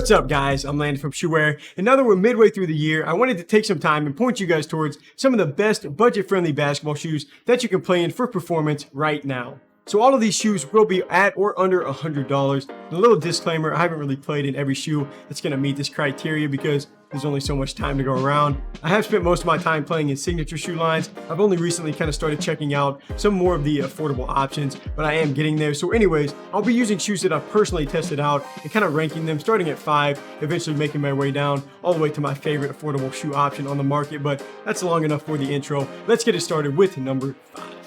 What's up, guys? I'm Landon from Shoewear, and now that we're midway through the year, I wanted to take some time and point you guys towards some of the best budget-friendly basketball shoes that you can play in for performance right now. So all of these shoes will be at or under $100. And a little disclaimer, I haven't really played in every shoe that's going to meet this criteria because there's only so much time to go around. I have spent most of my time playing in signature shoe lines. I've only recently kind of started checking out some more of the affordable options, but I am getting there. So anyways, I'll be using shoes that I've personally tested out and kind of ranking them, starting at 5, eventually making my way down all the way to my favorite affordable shoe option on the market. But that's long enough for the intro. Let's get it started with number 5.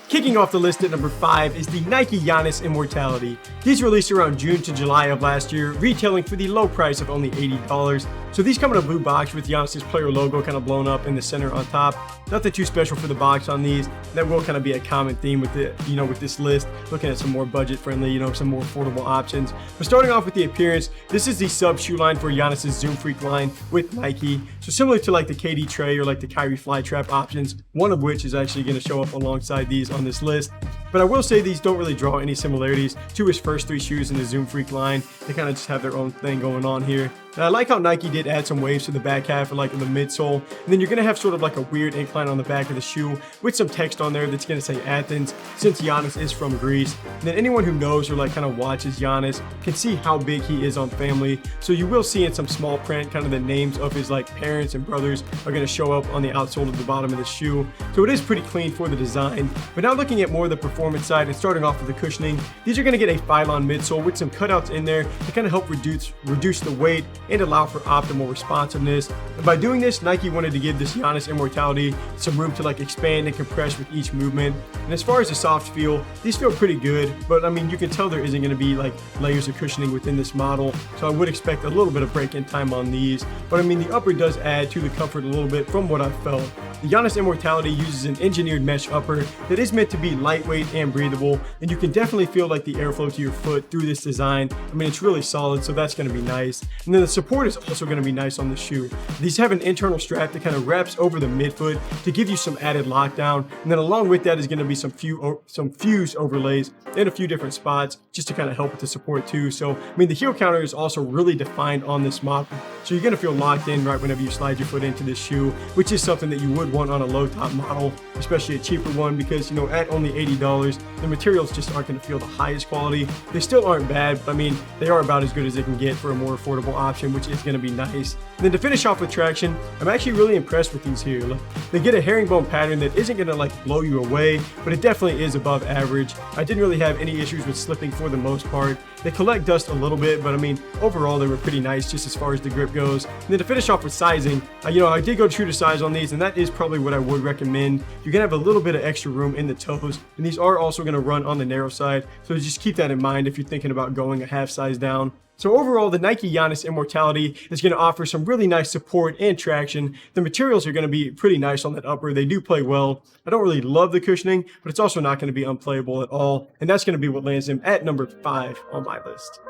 Kicking off the list at number 5 is the Nike Giannis Immortality. These released around June to July of last year, retailing for the low price of only $80. So these come in a blue box with Giannis' player logo kind of blown up in the center on top. Nothing too special for the box on these. That will kind of be a common theme with with this list. Looking at some more budget-friendly, some more affordable options. But starting off with the appearance, this is the sub shoe line for Giannis' Zoom Freak line with Nike. So similar to like the KD Trey or like the Kyrie Flytrap options, one of which is actually going to show up alongside these on this list. But I will say these don't really draw any similarities to his first 3 shoes in the Zoom Freak line. They kind of just have their own thing going on here. And I like how Nike did add some waves to the back half or like in the midsole. And then you're going to have sort of like a weird incline on the back of the shoe with some text on there that's going to say Athens, since Giannis is from Greece. And then anyone who knows or like kind of watches Giannis can see how big he is on family. So you will see in some small print kind of the names of his like parents and brothers are going to show up on the outsole of the bottom of the shoe. So it is pretty clean for the design. But now looking at more of the performance side and starting off with the cushioning, these are going to get a Phylon midsole with some cutouts in there to kind of help reduce the weight and allow for optimal responsiveness. And by doing this, Nike wanted to give this Giannis Immortality some room to like expand and compress with each movement. And as far as the soft feel, these feel pretty good, but I mean, you can tell there isn't going to be like layers of cushioning within this model. So I would expect a little bit of break-in time on these. But I mean, the upper does add to the comfort a little bit from what I've felt. The Giannis Immortality uses an engineered mesh upper that is meant to be lightweight and breathable, and you can definitely feel like the airflow to your foot through this design. I mean, it's really solid, so that's going to be nice. And then the support is also going to be nice on the shoe. These have an internal strap that kind of wraps over the midfoot to give you some added lockdown, and then along with that is going to be some fuse overlays in a few different spots just to kind of help with the support too. So I mean, the heel counter is also really defined on this model, so you're going to feel locked in right whenever you slide your foot into this shoe, which is something that you would want on a low top model, especially a cheaper one, because at only $80 the materials just aren't going to feel the highest quality. They still aren't bad, but I mean, they are about as good as they can get for a more affordable option, which is going to be nice. And then to finish off with traction, I'm actually really impressed with these here. Look, they get a herringbone pattern that isn't going to like blow you away, but it definitely is above average. I didn't really have any issues with slipping for the most part. They collect dust a little bit, but I mean, overall they were pretty nice just as far as the grip goes. And then to finish off with sizing, I did go true to size on these, and that is probably what I would recommend. You're gonna have a little bit of extra room in the toes, and these are also gonna run on the narrow side, so just keep that in mind if you're thinking about going a half size down. So overall, the Nike Giannis Immortality is going to offer some really nice support and traction. The materials are going to be pretty nice on that upper. They do play well. I don't really love the cushioning, but it's also not going to be unplayable at all. And that's going to be what lands them at number 5 on my list.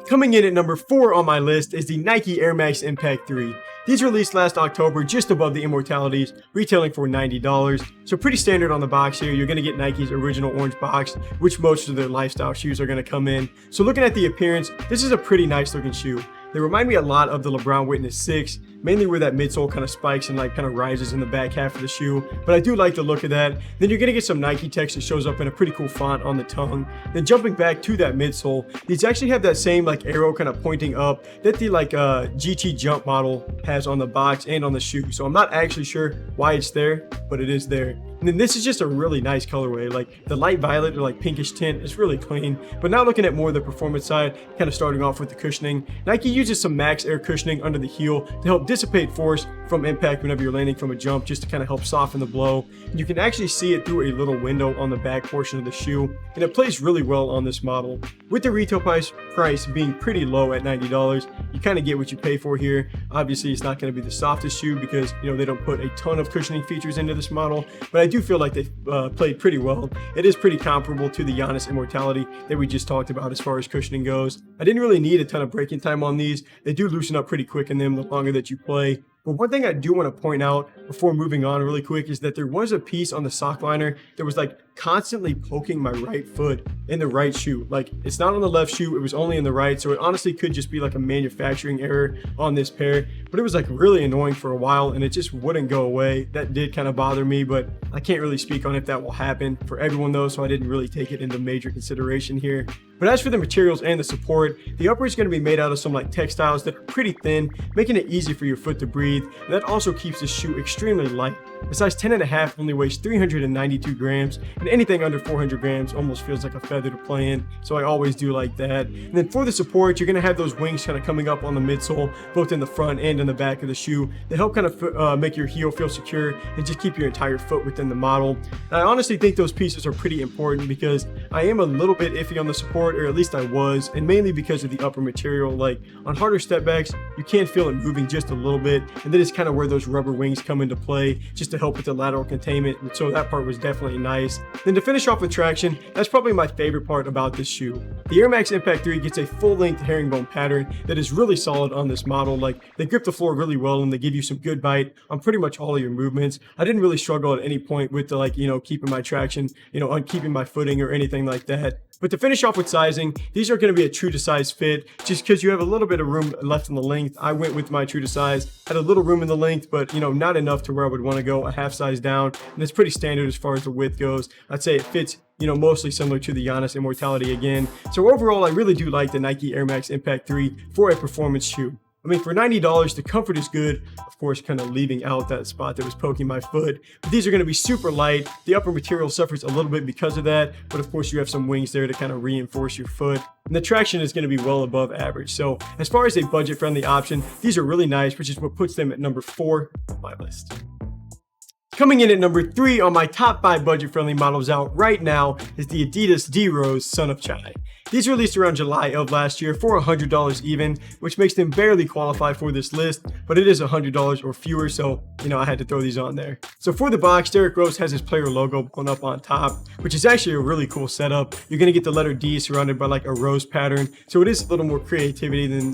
Coming in at number 4 on my list is the Nike Air Max Impact 3. These released last October just above the Immortalities, retailing for $90. So pretty standard on the box here. You're going to get Nike's original orange box, which most of their lifestyle shoes are going to come in. So looking at the appearance, this is a pretty nice looking shoe. They remind me a lot of the LeBron Witness 6, mainly where that midsole kind of spikes and like kind of rises in the back half of the shoe. But I do like the look of that. Then you're going to get some Nike text that shows up in a pretty cool font on the tongue. Then jumping back to that midsole, these actually have that same like arrow kind of pointing up that the like GT Jump model has on the box and on the shoe. So I'm not actually sure why it's there, but it is there. And then this is just a really nice colorway. Like the light violet or like pinkish tint is really clean. But now looking at more of the performance side, kind of starting off with the cushioning, Nike uses some max air cushioning under the heel to help dissipate force from impact whenever you're landing from a jump, just to kind of help soften the blow. And you can actually see it through a little window on the back portion of the shoe, and it plays really well on this model. With the retail price being pretty low at $90, you kind of get what you pay for here. Obviously, it's not going to be the softest shoe because they don't put a ton of cushioning features into this model, but I do feel like they played pretty well. It is pretty comparable to the Giannis Immortality that we just talked about as far as cushioning goes. I didn't really need a ton of break-in time on these. They do loosen up pretty quick in them the longer that you play. But one thing I do want to point out before moving on really quick is that there was a piece on the sock liner that was like constantly poking my right foot in the right shoe. Like, it's not on the left shoe, it was only in the right, so it honestly could just be like a manufacturing error on this pair, but it was like really annoying for a while and it just wouldn't go away. That did kind of bother me, but I can't really speak on if that will happen for everyone though, so I didn't really take it into major consideration here. But as for the materials and the support, the upper is going to be made out of some like textiles that are pretty thin, making it easy for your foot to breathe, and that also keeps the shoe extremely light. A size 10.5 only weighs 392 grams, and anything under 400 grams almost feels like a feather to play in, so I always do like that. And then for the support, you're going to have those wings kind of coming up on the midsole, both in the front and in the back of the shoe. They help kind of make your heel feel secure and just keep your entire foot within the model. And I honestly think those pieces are pretty important because I am a little bit iffy on the support, or at least I was, and mainly because of the upper material. Like on harder step backs, you can feel it moving just a little bit, and that is kind of where those rubber wings come into play, just to help with the lateral containment, and so that part was definitely nice. Then to finish off with traction, that's probably my favorite part about this shoe. The Air Max Impact 3 gets a full-length herringbone pattern that is really solid on this model. Like, they grip the floor really well and they give you some good bite on pretty much all of your movements. I didn't really struggle at any point with the, like, keeping my traction, on keeping my footing or anything like that. But to finish off with sizing, these are going to be a true to size fit just because you have a little bit of room left in the length. I went with my true to size, had a little room in the length, but not enough to where I would want to go a half size down. And it's pretty standard as far as the width goes. I'd say it fits mostly similar to the Giannis Immortality again. So overall, I really do like the Nike Air Max Impact 3 for a performance shoe. I mean, for $90, the comfort is good. Of course, kind of leaving out that spot that was poking my foot. But these are going to be super light. The upper material suffers a little bit because of that. But of course, you have some wings there to kind of reinforce your foot. And the traction is going to be well above average. So as far as a budget-friendly option, these are really nice, which is what puts them at number 4 on my list. Coming in at number 3 on my top 5 budget-friendly models out right now is the Adidas D-Rose Son of Chai. These were released around July of last year for $100 even, which makes them barely qualify for this list, but it is $100 or fewer, so I had to throw these on there. So for the box, Delacruz has his player logo blown up on top, which is actually a really cool setup. You're going to get the letter D surrounded by like a rose pattern, so it is a little more creativity than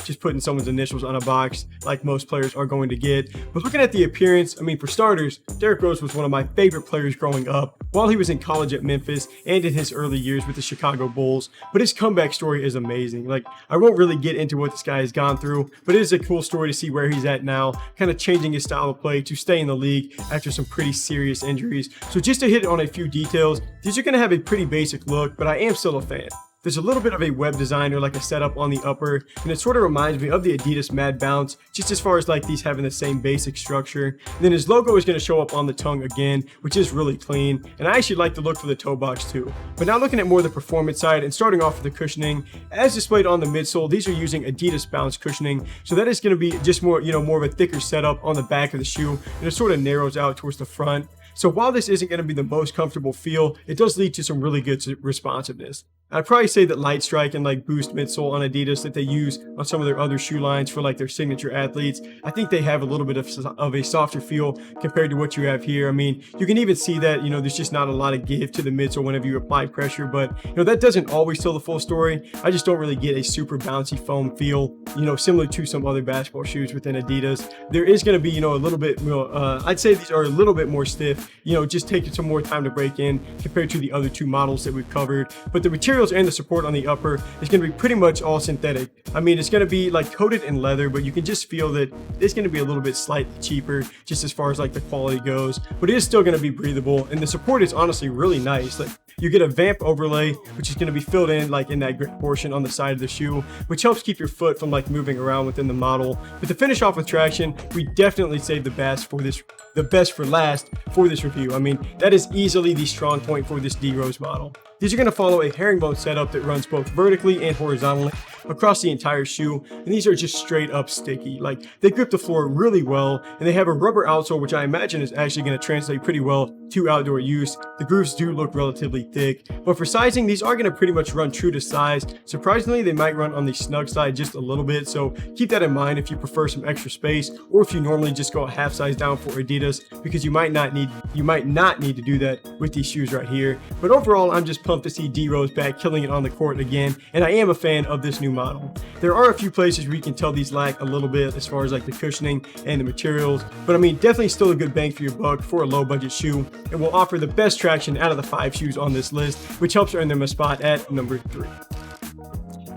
just putting someone's initials on a box like most players are going to get. But looking at the appearance, I mean, for starters, Delacruz was one of my favorite players growing up while he was in college at Memphis and in his early years with the Chicago Bulls. But his comeback story is amazing. Like, I won't really get into what this guy has gone through, but it is a cool story to see where he's at now, kind of changing his style of play to stay in the league after some pretty serious injuries. So just to hit on a few details, these are going to have a pretty basic look, but I am still a fan. There's a little bit of a web design or like a setup on the upper, and it sort of reminds me of the Adidas Mad Bounce, just as far as like these having the same basic structure. And then his logo is going to show up on the tongue again, which is really clean, and I actually like the look for the toe box too. But now looking at more the performance side and starting off with the cushioning, as displayed on the midsole, these are using Adidas Bounce cushioning, so that is going to be just more, more of a thicker setup on the back of the shoe, and it sort of narrows out towards the front. So while this isn't going to be the most comfortable feel, it does lead to some really good responsiveness. I'd probably say that Light Strike and like Boost midsole on Adidas that they use on some of their other shoe lines for like their signature athletes, I think they have a little bit of a softer feel compared to what you have here. I mean, you can even see that, there's just not a lot of give to the midsole whenever you apply pressure, but that doesn't always tell the full story. I just don't really get a super bouncy foam feel, similar to some other basketball shoes within Adidas. There is going to be, a little bit, I'd say these are a little bit more stiff, just taking some more time to break in compared to the other 2 models that we've covered. But the materials and the support on the upper is going to be pretty much all synthetic. I mean, it's going to be like coated in leather, but you can just feel that it's going to be a little bit slightly cheaper just as far as like the quality goes, but it is still going to be breathable, and the support is honestly really nice. Like, you get a vamp overlay, which is going to be filled in like in that grip portion on the side of the shoe, which helps keep your foot from like moving around within the model. But to finish off with traction, we definitely saved the best for last for this review. I mean, that is easily the strong point for this D-Rose model. These are going to follow a herringbone setup that runs both vertically and horizontally across the entire shoe, and these are just straight up sticky. Like, they grip the floor really well, and they have a rubber outsole, which I imagine is actually going to translate pretty well to outdoor use. The grooves do look relatively thick, but for sizing, these are going to pretty much run true to size. Surprisingly, they might run on the snug side just a little bit, so keep that in mind if you prefer some extra space, or if you normally just go a half size down for Adidas, because you might not need to do that with these shoes right here. But overall, I'm just pumped pumped to see D-Rose back killing it on the court again, and I am a fan of this new model. There are a few places where you can tell these lack a little bit as far as like the cushioning and the materials, but I mean definitely still a good bang for your buck for a low budget shoe, and will offer the best traction out of the 5 shoes on this list, which helps earn them a spot at number 3.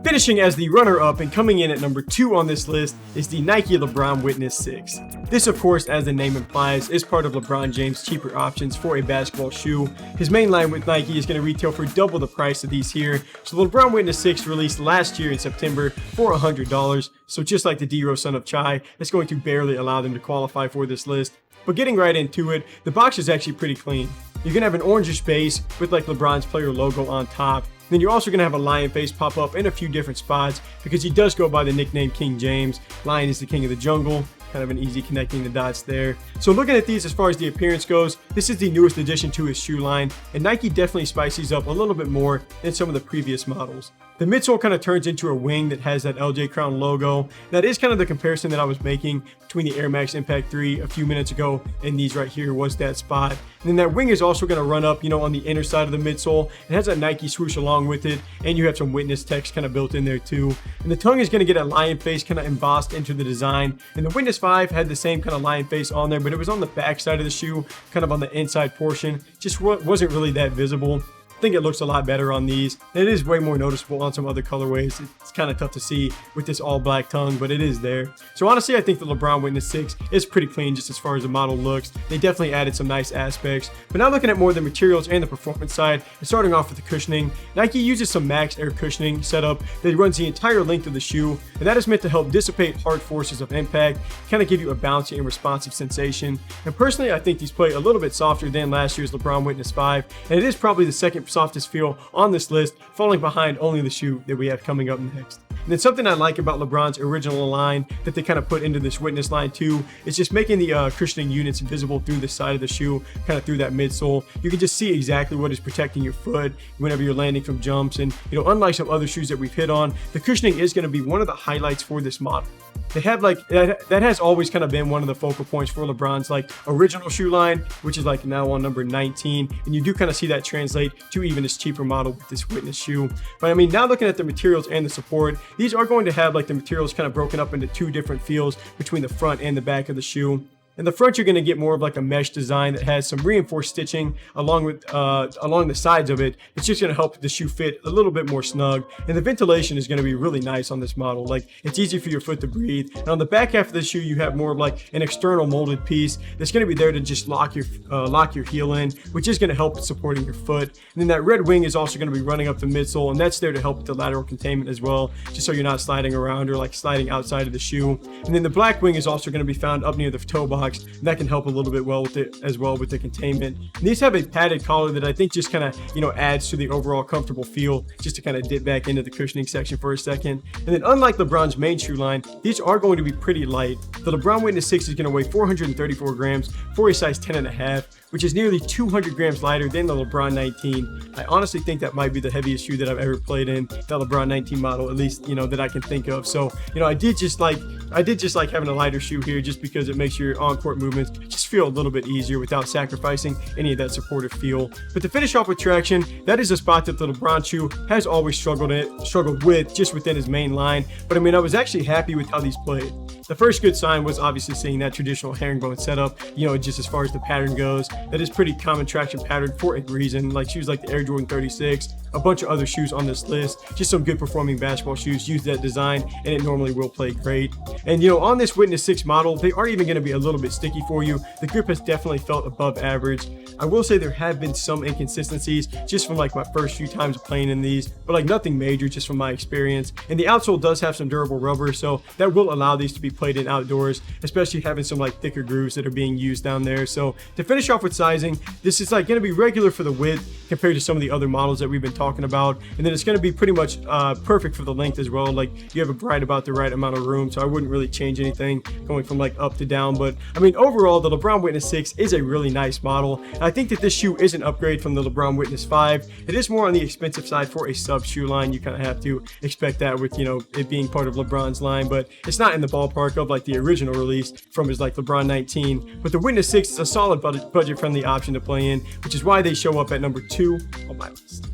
Finishing as the runner-up and coming in at number 2 on this list is the Nike LeBron Witness 6. This, of course, as the name implies, is part of LeBron James' cheaper options for a basketball shoe. His main line with Nike is going to retail for double the price of these here. So the LeBron Witness 6 released last year in September for $100. So just like the D-Rose Son of Chai, it's going to barely allow them to qualify for this list. But getting right into it, the box is actually pretty clean. You're going to have an orangish base with like LeBron's player logo on top. Then you're also going to have a lion face pop up in a few different spots because he does go by the nickname King James. Lion is the king of the jungle. Kind of an easy connecting the dots there. So looking at these as far as the appearance goes, this is the newest addition to his shoe line, and Nike definitely spices up a little bit more than some of the previous models. The midsole kind of turns into a wing that has that LJ Crown logo. That is kind of the comparison that I was making between the Air Max Impact 3 a few minutes ago, and these right here was that spot. And then that wing is also going to run up, on the inner side of the midsole. It has a Nike swoosh along with it, and you have some witness text kind of built in there too. And the tongue is going to get a lion face kind of embossed into the design. And the Witness 5 had the same kind of lion face on there, but it was on the back side of the shoe, kind of on the inside portion. Just wasn't really that visible. I think it looks a lot better on these. It is way more noticeable on some other colorways. It's kind of tough to see with this all black tongue, but it is there. So honestly, I think the LeBron Witness 6 is pretty clean just as far as the model looks. They definitely added some nice aspects. But now looking at more of the materials and the performance side, and starting off with the cushioning, Nike uses some max air cushioning setup that runs the entire length of the shoe, and that is meant to help dissipate hard forces of impact, kind of give you a bouncy and responsive sensation. And personally, I think these play a little bit softer than last year's LeBron Witness 5, and it is probably the second softest feel on this list, falling behind only the shoe that we have coming up next. And then something I like about LeBron's original line that they kind of put into this Witness line too is just making the cushioning units visible through the side of the shoe, kind of through that midsole. You can just see exactly what is protecting your foot whenever you're landing from jumps. And unlike some other shoes that we've hit on, the cushioning is going to be one of the highlights for this model. They have that has always kind of been one of the focal points for LeBron's original shoe line, which is now on number 19, and you do kind of see that translate to even his cheaper model with this Witness shoe. But I mean, now looking at the materials and the support, these are going to have the materials kind of broken up into 2 different feels between the front and the back of the shoe. In the front, you're going to get more of a mesh design that has some reinforced stitching along the sides of it. It's just going to help the shoe fit a little bit more snug, and the ventilation is going to be really nice on this model. It's easy for your foot to breathe. And on the back half of the shoe, you have more of an external molded piece that's going to be there to just lock your heel in, which is going to help supporting your foot. And then that red wing is also going to be running up the midsole, and that's there to help with the lateral containment as well, just so you're not sliding around or sliding outside of the shoe. And then the black wing is also going to be found up near the toe box. That can help a little bit with it as well with the containment. And these have a padded collar that I think just kind of adds to the overall comfortable feel, just to kind of dip back into the cushioning section for a second. And then unlike LeBron's main shoe line, these are going to be pretty light. The LeBron Witness 6 is going to weigh 434 grams for a size 10.5, which is nearly 200 grams lighter than the LeBron 19. I honestly think that might be the heaviest shoe that I've ever played in, that LeBron 19 model, at least that I can think of. So I did just like having a lighter shoe here, just because it makes your on-court movements just feel a little bit easier without sacrificing any of that supportive feel. But to finish off with traction, that is a spot that the LeBron shoe has always struggled with just within his main line. But I mean, I was actually happy with how these played. The first good sign was obviously seeing that traditional herringbone setup, just as far as the pattern goes. That is pretty common traction pattern for a reason. Shoes like the Air Jordan 36, a bunch of other shoes on this list, just some good performing basketball shoes use that design, and it normally will play great. And on this Witness 6 model, they are even going to be a little bit sticky for you. The grip has definitely felt above average. I will say there have been some inconsistencies just from my first few times playing in these, but nothing major, just from my experience. And the outsole does have some durable rubber, so that will allow these to be played in outdoors, especially having some thicker grooves that are being used down there. So to finish off with sizing, this is going to be regular for the width compared to some of the other models that we've been talking about, and then it's going to be pretty much perfect for the length as well. You have right about the right amount of room, so I wouldn't really change anything going from up to down. But I mean, overall, the LeBron Witness 6 is a really nice model. I think that this shoe is an upgrade from the LeBron Witness 5. It is more on the expensive side for a sub shoe line. You kind of have to expect that with it being part of LeBron's line, but it's not in the ballpark of the original release from his LeBron 19. But the Witness 6 is a solid budget friendly option to play in, which is why they show up at number 2 on my list.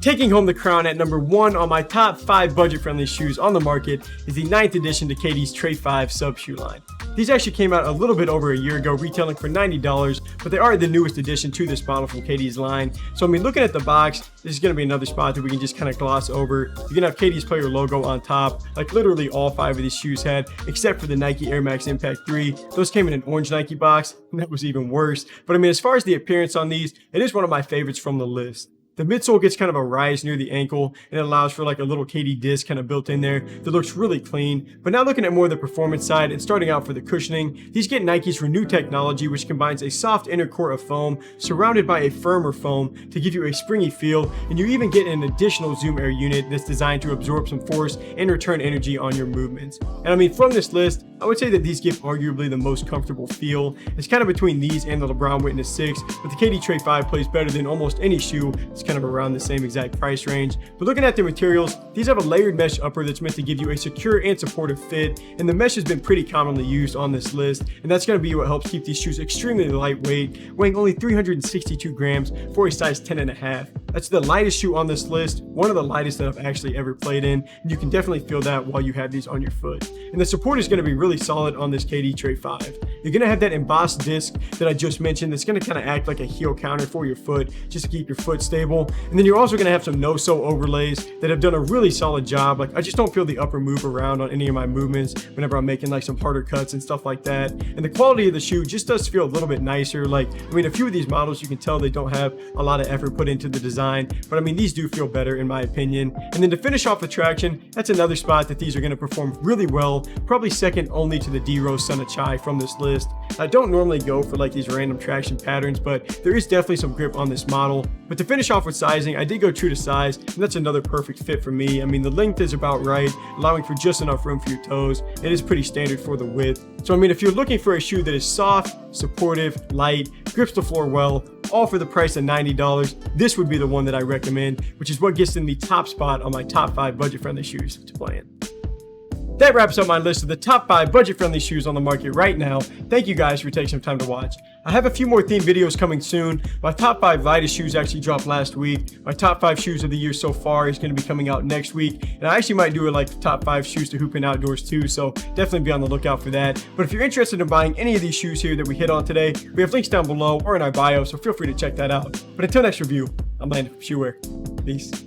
Taking home the crown at number 1 on my top 5 budget-friendly shoes on the market is the 9th edition to KD's Trey 5 sub shoe line. These actually came out a little bit over a year ago, retailing for $90, but they are the newest addition to this model from KD's line. So I mean, looking at the box, this is going to be another spot that we can just kind of gloss over. You're going to have KD's player logo on top, like literally all 5 of these shoes had, except for the Nike Air Max Impact 3. Those came in an orange Nike box, and that was even worse. But I mean, as far as the appearance on these, it is one of my favorites from the list. The midsole gets kind of a rise near the ankle, and it allows for like a little KD disc kind of built in there that looks really clean. But now looking at more of the performance side and starting out for the cushioning, these get Nike's Renew technology, which combines a soft inner core of foam surrounded by a firmer foam to give you a springy feel, and you even get an additional Zoom Air unit that's designed to absorb some force and return energy on your movements. And I mean, from this list, I would say that these give arguably the most comfortable feel. It's kind of between these and the Lebron Witness 6, but the KD Trey 5 plays better than almost any shoe. It's kind of around the same exact price range. But looking at the materials, these have a layered mesh upper that's meant to give you a secure and supportive fit, and the mesh has been pretty commonly used on this list, and that's going to be what helps keep these shoes extremely lightweight, weighing only 362 grams for a size 10.5. That's the lightest shoe on this list, one of the lightest that I've actually ever played in, and you can definitely feel that while you have these on your foot. And the support is going to be really solid on this KD Trey 5. You're going to have that embossed disc that I just mentioned that's going to kind of act like a heel counter for your foot, just to keep your foot stable. And then you're also going to have some no-sew overlays that have done a really solid job. Like, I just don't feel the upper move around on any of my movements whenever I'm making like some harder cuts and stuff like that. And the quality of the shoe just does feel a little bit nicer. Like, I mean, a few of these models, you can tell they don't have a lot of effort put into the design, but I mean, these do feel better in my opinion. And then to finish off the traction, that's another spot that these are going to perform really well, probably second only to the D-Rose Son of Chai from this list. I don't normally go for like these random traction patterns, but there is definitely some grip on this model. But to finish off with sizing, I did go true to size, and that's another perfect fit for me. I mean, the length is about right, allowing for just enough room for your toes. It is pretty standard for the width. So I mean, if you're looking for a shoe that is soft, supportive, light, grips the floor well, all for the price of $90, this would be the one that I recommend, which is what gets in the top spot on my top 5 budget-friendly shoes to play in. That wraps up my list of the top 5 budget-friendly shoes on the market right now. Thank you guys for taking some time to watch. I have a few more themed videos coming soon. My top 5 lightest shoes actually dropped last week. My top 5 shoes of the year so far is going to be coming out next week. And I actually might do a like top 5 shoes to hoop in outdoors too, so definitely be on the lookout for that. But if you're interested in buying any of these shoes here that we hit on today, we have links down below or in our bio, so feel free to check that out. But until next review, I'm Landon from Shoewear. Peace.